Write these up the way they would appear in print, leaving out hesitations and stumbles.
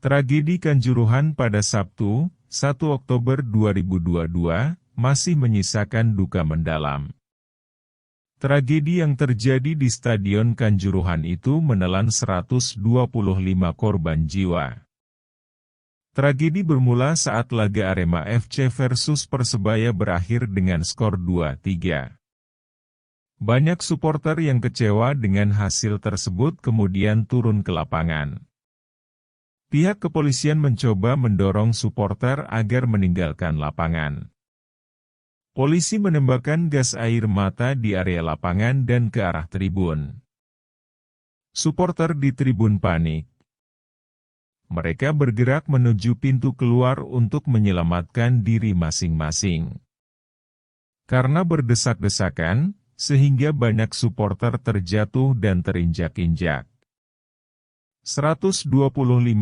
Tragedi Kanjuruhan pada Sabtu, 1 Oktober 2022, masih menyisakan duka mendalam. Tragedi yang terjadi di Stadion Kanjuruhan itu menelan 125 korban jiwa. Tragedi bermula saat laga Arema FC versus Persebaya berakhir dengan skor 2-3. Banyak supporter yang kecewa dengan hasil tersebut kemudian turun ke lapangan. Pihak kepolisian mencoba mendorong supporter agar meninggalkan lapangan. Polisi menembakkan gas air mata di area lapangan dan ke arah tribun. Supporter di tribun panik. Mereka bergerak menuju pintu keluar untuk menyelamatkan diri masing-masing. Karena berdesak-desakan, sehingga banyak supporter terjatuh dan terinjak-injak. 125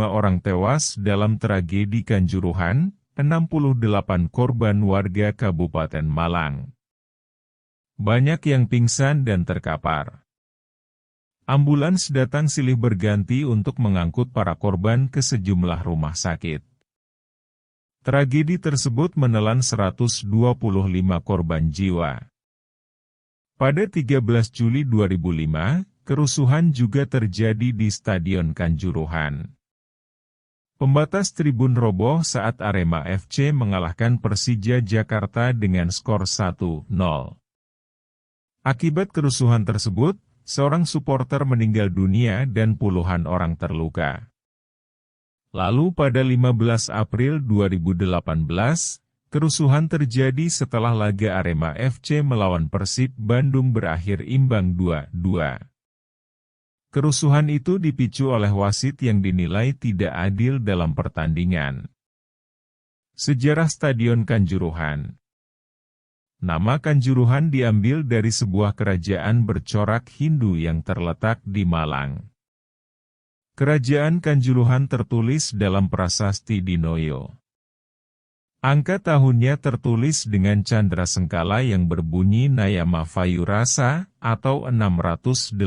orang tewas dalam tragedi Kanjuruhan, 68 korban warga Kabupaten Malang. Banyak yang pingsan dan terkapar. Ambulans datang silih berganti untuk mengangkut para korban ke sejumlah rumah sakit. Tragedi tersebut menelan 125 korban jiwa. Pada 13 Juli 2005, kerusuhan juga terjadi di Stadion Kanjuruhan. Pembatas tribun roboh saat Arema FC mengalahkan Persija Jakarta dengan skor 1-0. Akibat kerusuhan tersebut, seorang supporter meninggal dunia dan puluhan orang terluka. Lalu pada 15 April 2018, kerusuhan terjadi setelah laga Arema FC melawan Persib Bandung berakhir imbang 2-2. Kerusuhan itu dipicu oleh wasit yang dinilai tidak adil dalam pertandingan. Sejarah Stadion Kanjuruhan. Nama Kanjuruhan diambil dari sebuah kerajaan bercorak Hindu yang terletak di Malang. Kerajaan Kanjuruhan tertulis dalam prasasti Dinoyo. Angka tahunnya tertulis dengan candra sengkala yang berbunyi Nayama Fayurasa, atau 682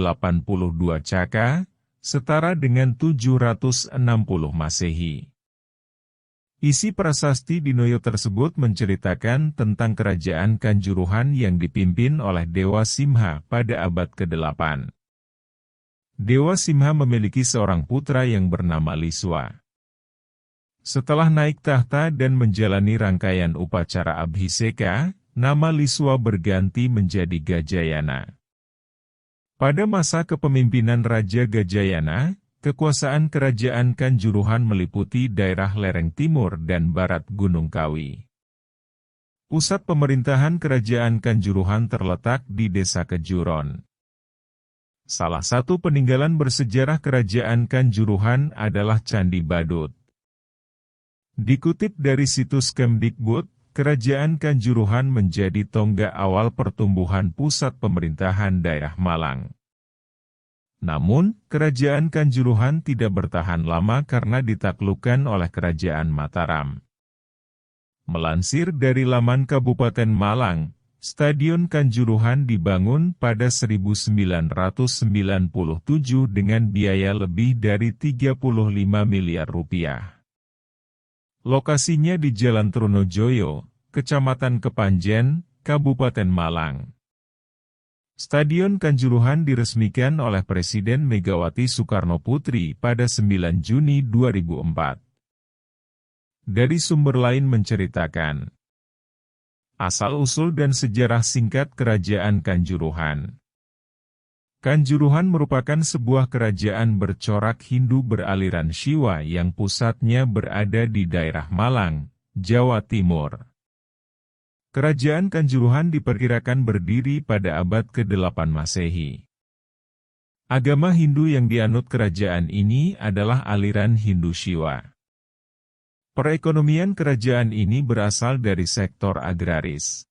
Caka, setara dengan 760 Masehi. Isi prasasti Dinoyo tersebut menceritakan tentang kerajaan Kanjuruhan yang dipimpin oleh Dewa Simha pada abad ke-8. Dewa Simha memiliki seorang putra yang bernama Liswa. Setelah naik tahta dan menjalani rangkaian upacara Abhiseka, nama Liswa berganti menjadi Gajayana. Pada masa kepemimpinan Raja Gajayana, kekuasaan kerajaan Kanjuruhan meliputi daerah lereng timur dan barat Gunung Kawi. Pusat pemerintahan kerajaan Kanjuruhan terletak di Desa Kejuron. Salah satu peninggalan bersejarah kerajaan Kanjuruhan adalah Candi Badut. Dikutip dari situs Kemdikbud, Kerajaan Kanjuruhan menjadi tonggak awal pertumbuhan pusat pemerintahan daerah Malang. Namun, Kerajaan Kanjuruhan tidak bertahan lama karena ditaklukkan oleh Kerajaan Mataram. Melansir dari laman Kabupaten Malang, Stadion Kanjuruhan dibangun pada 1997 dengan biaya lebih dari 35 miliar rupiah. Lokasinya di Jalan Trunojoyo, Kecamatan Kepanjen, Kabupaten Malang. Stadion Kanjuruhan diresmikan oleh Presiden Megawati Soekarnoputri pada 9 Juni 2004. Dari sumber lain menceritakan asal-usul dan sejarah singkat Kerajaan Kanjuruhan. Kanjuruhan merupakan sebuah kerajaan bercorak Hindu beraliran Shiva yang pusatnya berada di daerah Malang, Jawa Timur. Kerajaan Kanjuruhan diperkirakan berdiri pada abad ke-8 Masehi. Agama Hindu yang dianut kerajaan ini adalah aliran Hindu Shiva. Perekonomian kerajaan ini berasal dari sektor agraris.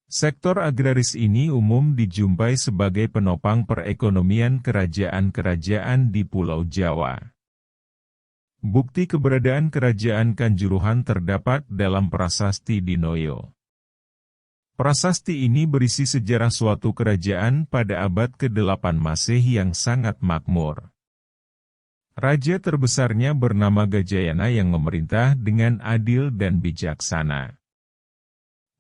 Sektor agraris ini umum dijumpai sebagai penopang perekonomian kerajaan-kerajaan di Pulau Jawa. Bukti keberadaan kerajaan Kanjuruhan terdapat dalam prasasti Dinoyo. Prasasti ini berisi sejarah suatu kerajaan pada abad ke-8 Masehi yang sangat makmur. Raja terbesarnya bernama Gajayana yang memerintah dengan adil dan bijaksana.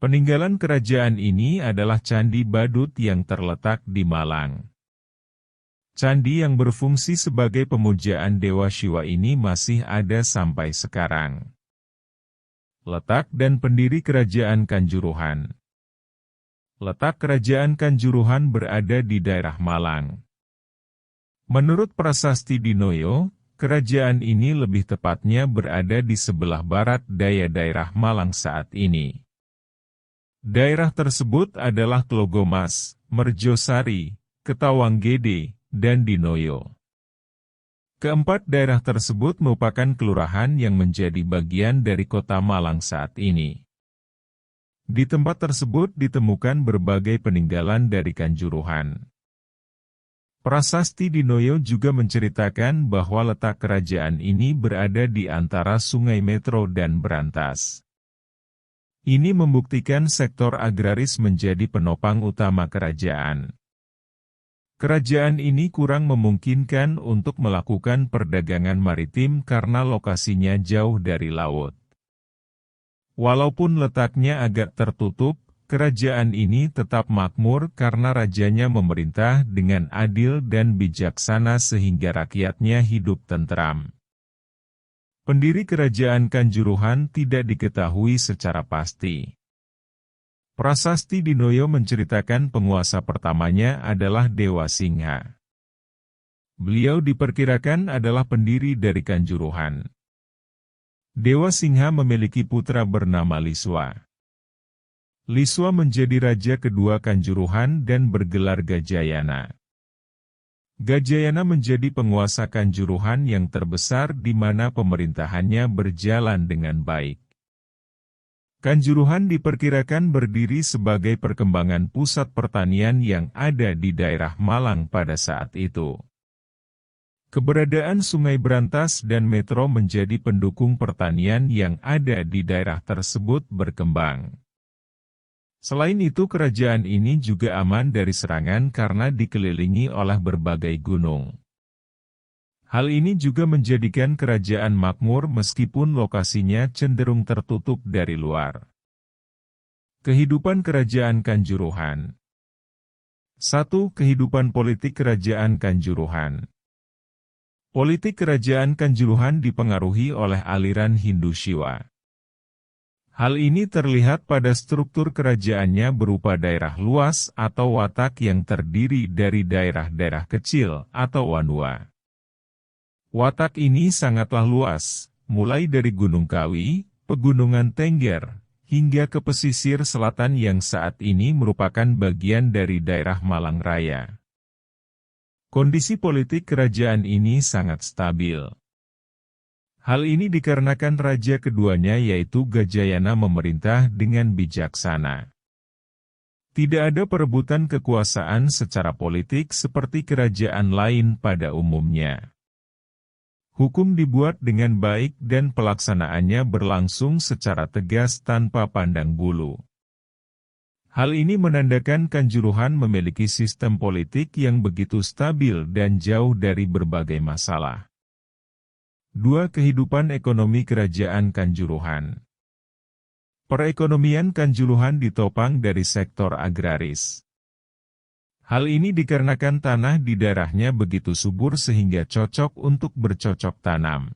Peninggalan kerajaan ini adalah Candi Badut yang terletak di Malang. Candi yang berfungsi sebagai pemujaan Dewa Siwa ini masih ada sampai sekarang. Letak dan pendiri Kerajaan Kanjuruhan. Letak Kerajaan Kanjuruhan berada di daerah Malang. Menurut Prasasti Dinoyo, kerajaan ini lebih tepatnya berada di sebelah barat daya daerah Malang saat ini. Daerah tersebut adalah Tlogomas, Merjosari, Ketawanggede, dan Dinoyo. Keempat daerah tersebut merupakan kelurahan yang menjadi bagian dari kota Malang saat ini. Di tempat tersebut ditemukan berbagai peninggalan dari Kanjuruhan. Prasasti Dinoyo juga menceritakan bahwa letak kerajaan ini berada di antara Sungai Metro dan Brantas. Ini membuktikan sektor agraris menjadi penopang utama kerajaan. Kerajaan ini kurang memungkinkan untuk melakukan perdagangan maritim karena lokasinya jauh dari laut. Walaupun letaknya agak tertutup, kerajaan ini tetap makmur karena rajanya memerintah dengan adil dan bijaksana sehingga rakyatnya hidup tentram. Pendiri Kerajaan Kanjuruhan tidak diketahui secara pasti. Prasasti Dinoyo menceritakan penguasa pertamanya adalah Dewa Singha. Beliau diperkirakan adalah pendiri dari Kanjuruhan. Dewa Singha memiliki putra bernama Liswa. Liswa menjadi raja kedua Kanjuruhan dan bergelar Gajayana. Gajayana menjadi penguasa Kanjuruhan yang terbesar di mana pemerintahannya berjalan dengan baik. Kanjuruhan diperkirakan berdiri sebagai perkembangan pusat pertanian yang ada di daerah Malang pada saat itu. Keberadaan Sungai Brantas dan Metro menjadi pendukung pertanian yang ada di daerah tersebut berkembang. Selain itu kerajaan ini juga aman dari serangan karena dikelilingi oleh berbagai gunung. Hal ini juga menjadikan kerajaan makmur meskipun lokasinya cenderung tertutup dari luar. Kehidupan Kerajaan Kanjuruhan. 1. Kehidupan politik Kerajaan Kanjuruhan. Politik Kerajaan Kanjuruhan dipengaruhi oleh aliran Hindu Siwa. Hal ini terlihat pada struktur kerajaannya berupa daerah luas atau watak yang terdiri dari daerah-daerah kecil atau wanua. Watak ini sangatlah luas, mulai dari Gunung Kawi, Pegunungan Tengger, hingga ke pesisir selatan yang saat ini merupakan bagian dari daerah Malang Raya. Kondisi politik kerajaan ini sangat stabil. Hal ini dikarenakan raja keduanya yaitu Gajayana memerintah dengan bijaksana. Tidak ada perebutan kekuasaan secara politik seperti kerajaan lain pada umumnya. Hukum dibuat dengan baik dan pelaksanaannya berlangsung secara tegas tanpa pandang bulu. Hal ini menandakan Kanjuruhan memiliki sistem politik yang begitu stabil dan jauh dari berbagai masalah. 2. Kehidupan ekonomi Kerajaan Kanjuruhan. Perekonomian Kanjuruhan ditopang dari sektor agraris. Hal ini dikarenakan tanah di daerahnya begitu subur sehingga cocok untuk bercocok tanam.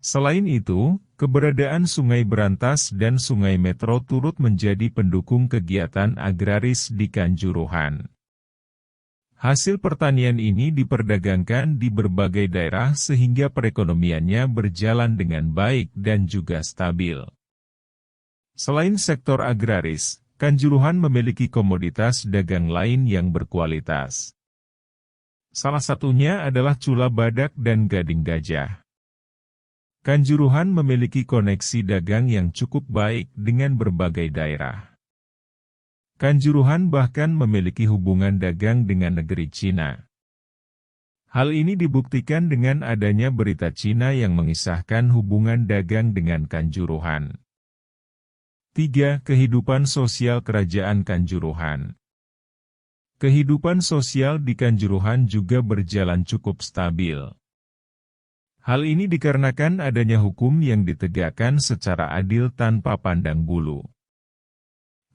Selain itu, keberadaan Sungai Brantas dan Sungai Metro turut menjadi pendukung kegiatan agraris di Kanjuruhan. Hasil pertanian ini diperdagangkan di berbagai daerah sehingga perekonomiannya berjalan dengan baik dan juga stabil. Selain sektor agraris, Kanjuruhan memiliki komoditas dagang lain yang berkualitas. Salah satunya adalah cula badak dan gading gajah. Kanjuruhan memiliki koneksi dagang yang cukup baik dengan berbagai daerah. Kanjuruhan bahkan memiliki hubungan dagang dengan negeri Cina. Hal ini dibuktikan dengan adanya berita Cina yang mengisahkan hubungan dagang dengan Kanjuruhan. 3. Kehidupan sosial Kerajaan Kanjuruhan. Kehidupan sosial di Kanjuruhan juga berjalan cukup stabil. Hal ini dikarenakan adanya hukum yang ditegakkan secara adil tanpa pandang bulu.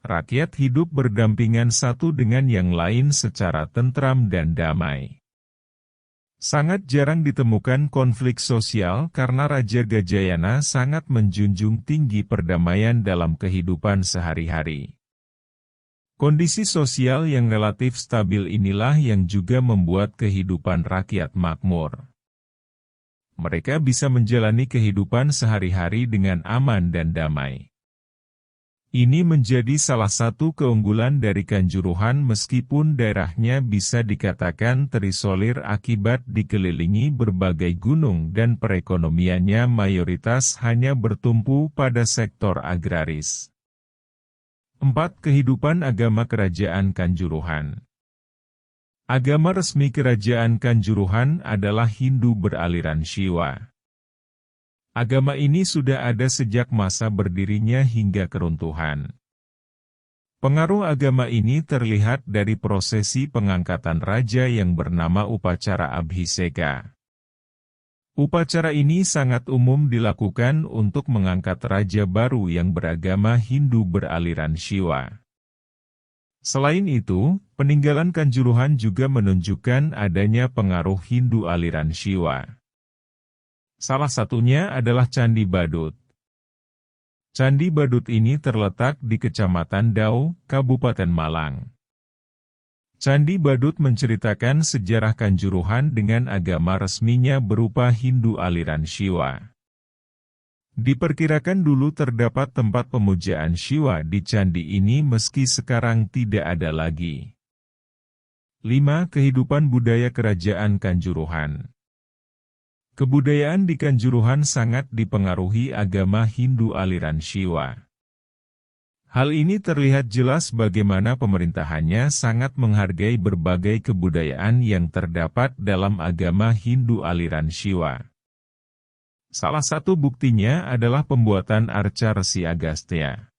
Rakyat hidup berdampingan satu dengan yang lain secara tentram dan damai. Sangat jarang ditemukan konflik sosial karena Raja Gajayana sangat menjunjung tinggi perdamaian dalam kehidupan sehari-hari. Kondisi sosial yang relatif stabil inilah yang juga membuat kehidupan rakyat makmur. Mereka bisa menjalani kehidupan sehari-hari dengan aman dan damai. Ini menjadi salah satu keunggulan dari Kanjuruhan meskipun daerahnya bisa dikatakan terisolir akibat dikelilingi berbagai gunung dan perekonomiannya mayoritas hanya bertumpu pada sektor agraris. 4. Kehidupan agama Kerajaan Kanjuruhan. Agama resmi Kerajaan Kanjuruhan adalah Hindu beraliran Shiva. Agama ini sudah ada sejak masa berdirinya hingga keruntuhan. Pengaruh agama ini terlihat dari prosesi pengangkatan raja yang bernama upacara Abhiseka. Upacara ini sangat umum dilakukan untuk mengangkat raja baru yang beragama Hindu beraliran Shiva. Selain itu, peninggalan Kanjuruhan juga menunjukkan adanya pengaruh Hindu aliran Shiva. Salah satunya adalah Candi Badut. Candi Badut ini terletak di Kecamatan Dau, Kabupaten Malang. Candi Badut menceritakan sejarah Kanjuruhan dengan agama resminya berupa Hindu aliran Shiva. Diperkirakan dulu terdapat tempat pemujaan Shiva di candi ini meski sekarang tidak ada lagi. 5. Kehidupan budaya Kerajaan Kanjuruhan. Kebudayaan di Kanjuruhan sangat dipengaruhi agama Hindu aliran Shiva. Hal ini terlihat jelas bagaimana pemerintahannya sangat menghargai berbagai kebudayaan yang terdapat dalam agama Hindu aliran Shiva. Salah satu buktinya adalah pembuatan arca Resi Agastya.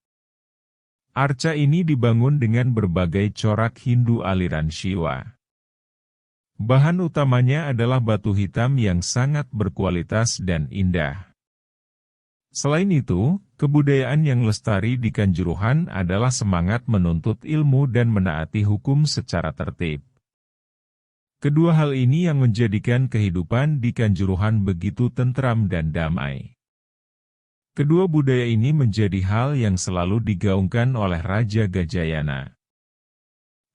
Arca ini dibangun dengan berbagai corak Hindu aliran Shiva. Bahan utamanya adalah batu hitam yang sangat berkualitas dan indah. Selain itu, kebudayaan yang lestari di Kanjuruhan adalah semangat menuntut ilmu dan menaati hukum secara tertib. Kedua hal ini yang menjadikan kehidupan di Kanjuruhan begitu tentram dan damai. Kedua budaya ini menjadi hal yang selalu digaungkan oleh Raja Gajayana.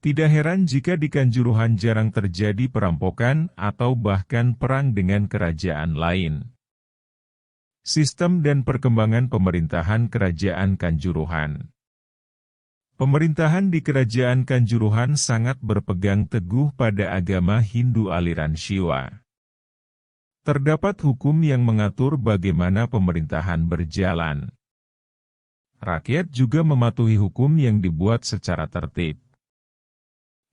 Tidak heran jika di Kanjuruhan jarang terjadi perampokan atau bahkan perang dengan kerajaan lain. Sistem dan perkembangan pemerintahan Kerajaan Kanjuruhan. Pemerintahan di Kerajaan Kanjuruhan sangat berpegang teguh pada agama Hindu aliran Shiva. Terdapat hukum yang mengatur bagaimana pemerintahan berjalan. Rakyat juga mematuhi hukum yang dibuat secara tertib.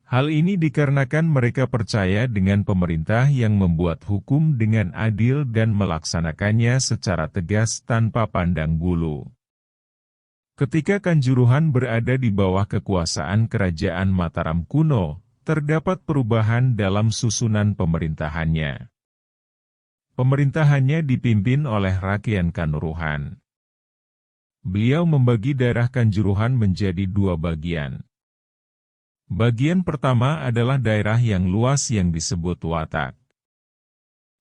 Hal ini dikarenakan mereka percaya dengan pemerintah yang membuat hukum dengan adil dan melaksanakannya secara tegas tanpa pandang bulu. Ketika Kanjuruhan berada di bawah kekuasaan Kerajaan Mataram kuno, terdapat perubahan dalam susunan pemerintahannya. Pemerintahannya dipimpin oleh Rakian Kanuruhan. Beliau membagi daerah Kanjuruhan menjadi dua bagian. Bagian pertama adalah daerah yang luas yang disebut Watak.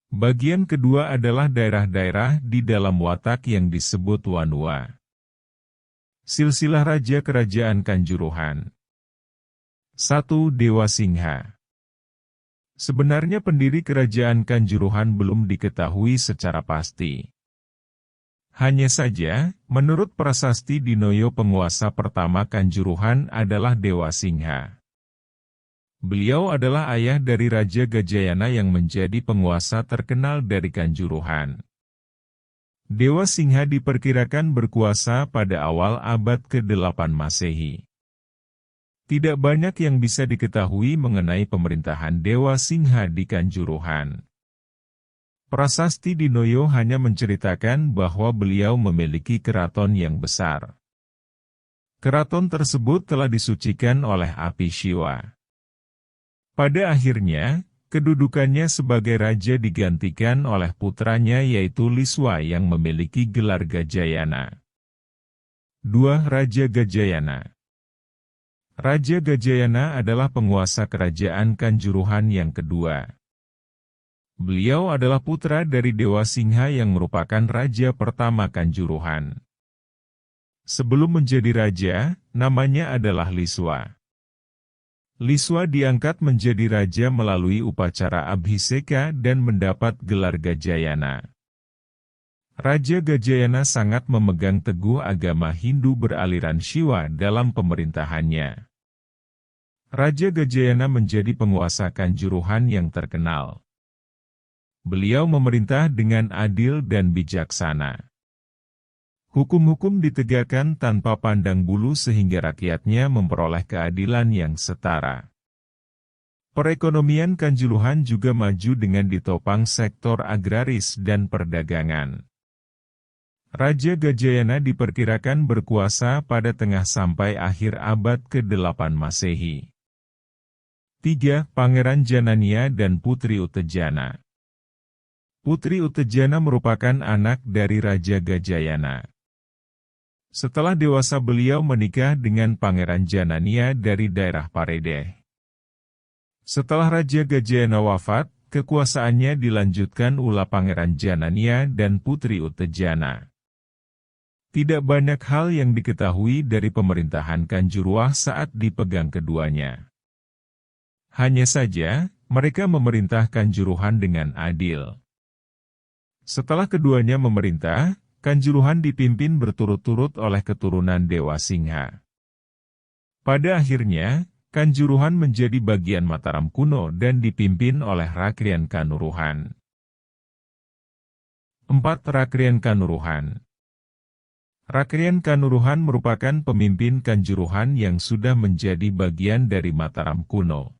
Bagian kedua adalah daerah-daerah di dalam Watak yang disebut Wanua. Silsilah Raja Kerajaan Kanjuruhan. 1. Dewa Singha. Sebenarnya pendiri Kerajaan Kanjuruhan belum diketahui secara pasti. Hanya saja, menurut prasasti Dinoyo penguasa pertama Kanjuruhan adalah Dewa Singha. Beliau adalah ayah dari Raja Gajayana yang menjadi penguasa terkenal dari Kanjuruhan. Dewa Singha diperkirakan berkuasa pada awal abad ke-8 Masehi. Tidak banyak yang bisa diketahui mengenai pemerintahan Dewa Singha di Kanjuruhan. Prasasti Dinoyo hanya menceritakan bahwa beliau memiliki keraton yang besar. Keraton tersebut telah disucikan oleh api Shiva. Pada akhirnya, Kedudukannya sebagai raja digantikan oleh putranya yaitu Liswa yang memiliki gelar Gajayana. 2. Raja Gajayana. Raja Gajayana adalah penguasa kerajaan Kanjuruhan yang kedua. Beliau adalah putra dari Dewa Singha yang merupakan raja pertama Kanjuruhan. Sebelum menjadi raja, namanya adalah Liswa. Liswa diangkat menjadi raja melalui upacara Abhiseka dan mendapat gelar Gajayana. Raja Gajayana sangat memegang teguh agama Hindu beraliran Shiva dalam pemerintahannya. Raja Gajayana menjadi penguasa Kanjuruhan yang terkenal. Beliau memerintah dengan adil dan bijaksana. Hukum-hukum ditegakkan tanpa pandang bulu sehingga rakyatnya memperoleh keadilan yang setara. Perekonomian Kanjuruhan juga maju dengan ditopang sektor agraris dan perdagangan. Raja Gajayana diperkirakan berkuasa pada tengah sampai akhir abad ke-8 Masehi. 3. Pangeran Janania dan Putri Utejana. Putri Utejana merupakan anak dari Raja Gajayana. Setelah dewasa beliau menikah dengan Pangeran Janania dari daerah Paredeh. Setelah Raja Gajayana wafat, kekuasaannya dilanjutkan ulah Pangeran Janania dan Putri Utejana. Tidak banyak hal yang diketahui dari pemerintahan Kanjuruhan saat dipegang keduanya. Hanya saja, mereka memerintah Kanjuruhan dengan adil. Setelah keduanya memerintah, Kanjuruhan dipimpin berturut-turut oleh keturunan Dewa Singha. Pada akhirnya, Kanjuruhan menjadi bagian Mataram kuno dan dipimpin oleh Rakrian Kanuruhan. 4. Rakrian Kanuruhan. Rakrian Kanuruhan merupakan pemimpin Kanjuruhan yang sudah menjadi bagian dari Mataram kuno.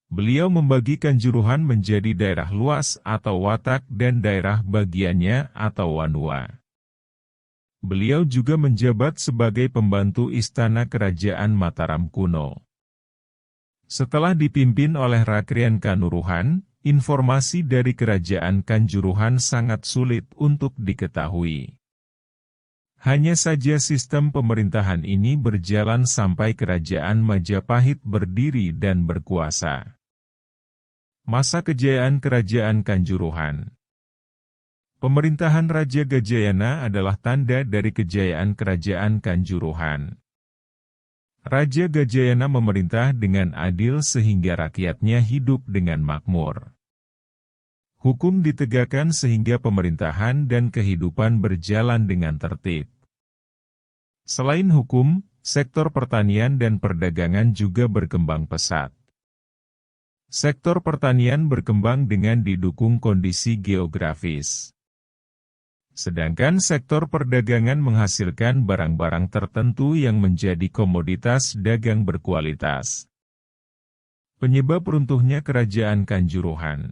Beliau membagi Kanjuruhan menjadi daerah luas atau watak dan daerah bagiannya atau wanua. Beliau juga menjabat sebagai pembantu istana kerajaan Mataram kuno. Setelah dipimpin oleh Rakrian Kanuruhan, informasi dari kerajaan Kanjuruhan sangat sulit untuk diketahui. Hanya saja sistem pemerintahan ini berjalan sampai kerajaan Majapahit berdiri dan berkuasa. Masa kejayaan kerajaan Kanjuruhan. Pemerintahan Raja Gajayana adalah tanda dari kejayaan kerajaan Kanjuruhan. Raja Gajayana memerintah dengan adil sehingga rakyatnya hidup dengan makmur. Hukum ditegakkan sehingga pemerintahan dan kehidupan berjalan dengan tertib. Selain hukum, sektor pertanian dan perdagangan juga berkembang pesat. Sektor pertanian berkembang dengan didukung kondisi geografis. Sedangkan sektor perdagangan menghasilkan barang-barang tertentu yang menjadi komoditas dagang berkualitas. Penyebab runtuhnya kerajaan Kanjuruhan.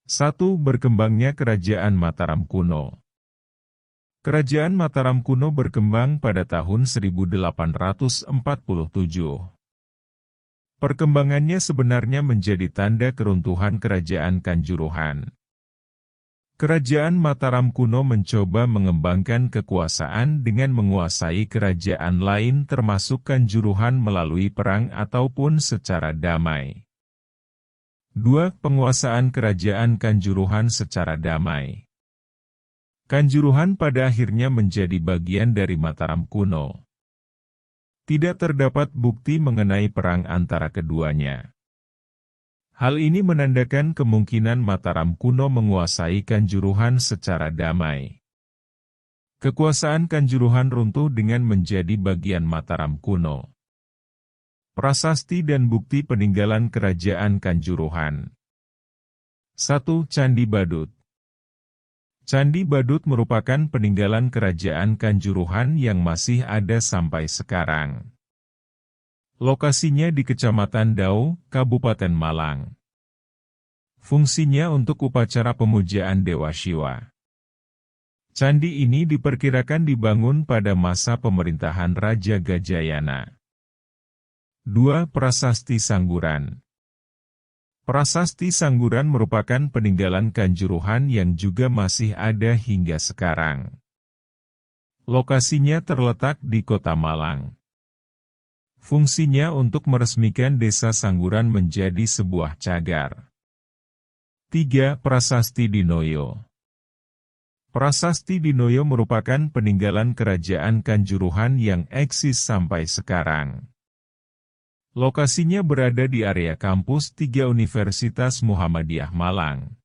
1. Berkembangnya kerajaan Mataram kuno. Kerajaan Mataram kuno berkembang pada tahun 1847. Perkembangannya sebenarnya menjadi tanda keruntuhan kerajaan Kanjuruhan. Kerajaan Mataram kuno mencoba mengembangkan kekuasaan dengan menguasai kerajaan lain termasuk Kanjuruhan melalui perang ataupun secara damai. 2. Penguasaan kerajaan Kanjuruhan secara damai. Kanjuruhan pada akhirnya menjadi bagian dari Mataram kuno. Tidak terdapat bukti mengenai perang antara keduanya. Hal ini menandakan kemungkinan Mataram kuno menguasai Kanjuruhan secara damai. Kekuasaan Kanjuruhan runtuh dengan menjadi bagian Mataram kuno. Prasasti dan bukti peninggalan kerajaan Kanjuruhan. 1. Candi Badut. Candi Badut merupakan peninggalan kerajaan Kanjuruhan yang masih ada sampai sekarang. Lokasinya di Kecamatan Dau, Kabupaten Malang. Fungsinya untuk upacara pemujaan Dewa Shiva. Candi ini diperkirakan dibangun pada masa pemerintahan Raja Gajayana. 2. Prasasti Sangguran. Prasasti Sangguran merupakan peninggalan Kanjuruhan yang juga masih ada hingga sekarang. Lokasinya terletak di Kota Malang. Fungsinya untuk meresmikan Desa Sangguran menjadi sebuah cagar. 3. Prasasti Dinoyo. Prasasti Dinoyo merupakan peninggalan kerajaan Kanjuruhan yang eksis sampai sekarang. Lokasinya berada di area kampus 3 Universitas Muhammadiyah Malang.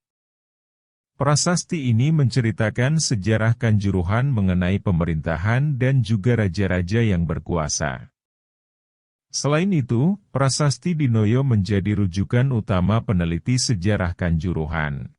Prasasti ini menceritakan sejarah Kanjuruhan mengenai pemerintahan dan juga raja-raja yang berkuasa. Selain itu, Prasasti Dinoyo menjadi rujukan utama peneliti sejarah Kanjuruhan.